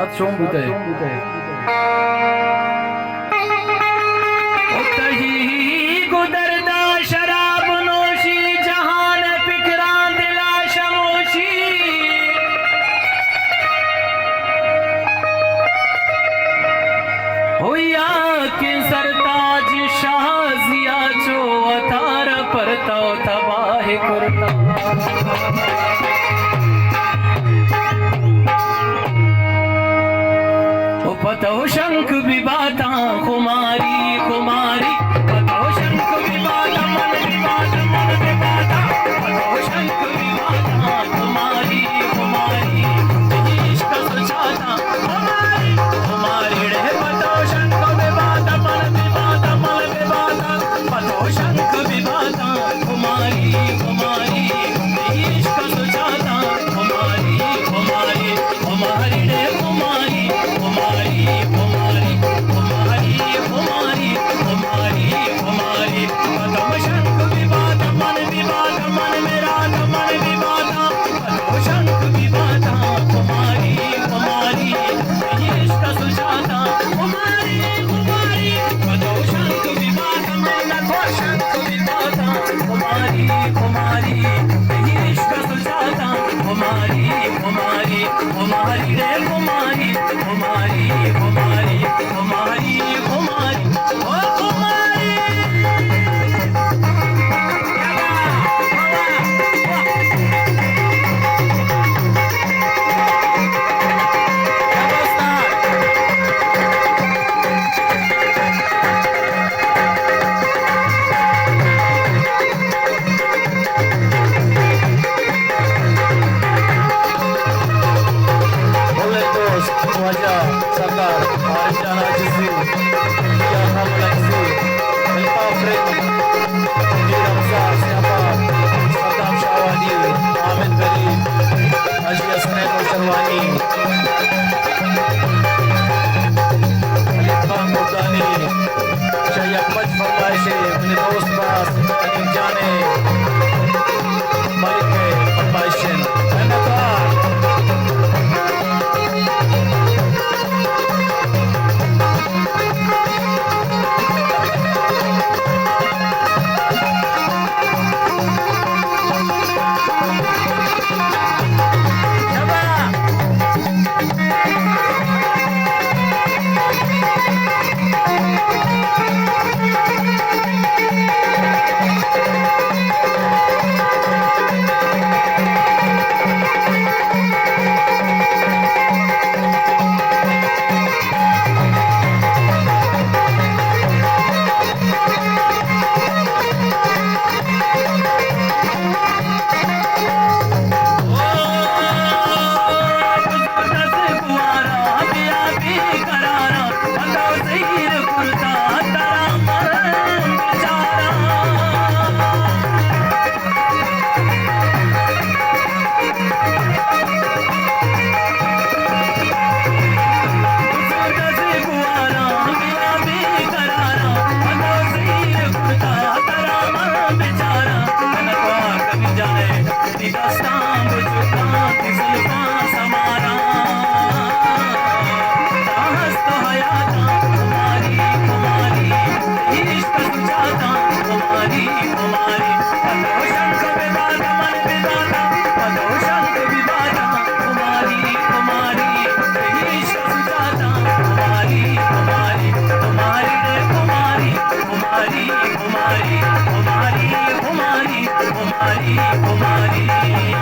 साथ शोम बुते गुदरदा शराब नोशी जहान फिकरा दिला शमोशी होया के सरताज शाहजिया जो अतार परता तबाह करता पतो शंख विवादा कुमारी कुमारी पतो शंख विवादा मन विवादा मन विवादा पतो शंख विवादा कुमारी कुमारी इश्क सुचाता कुमारी कुमारी रे पतो शंख विवादा मन विवादा पतो शंख विवादा कुमारी कुमारी इश्क सुचाता कुमारी कुमारी कुमारी रे कुमारी कुमारी कुमारी कुमारी कुमारी कुमारी कुमारी पदम शंख विवाद मन मेरा मन विवादा पदम शंख विवाद कुमारी कुमारी इश्क सुजाता कुमारी कुमारी पदम शंख विवाद मन शंख विवाद कुमारी कुमारी इश्क सुजाता कुमारी कुमारी कुमारी रे कुमारी कुमारी कुमारी कुमारी कुमारी ओ कुमारी wajah Sakar Arjana Jizi Ya Hamlaisi Milta Fred Di Ramza Siapa Saddam Shawani Ahmed Gali Haji Hasnain Musharwani Khalid Khan Murdani Syekh Ahmad Farmaishi Mini Dost Bas Akin Jane Malik ke Farmaishin Enatar कुमारी कुमारी कुमारी कुमारी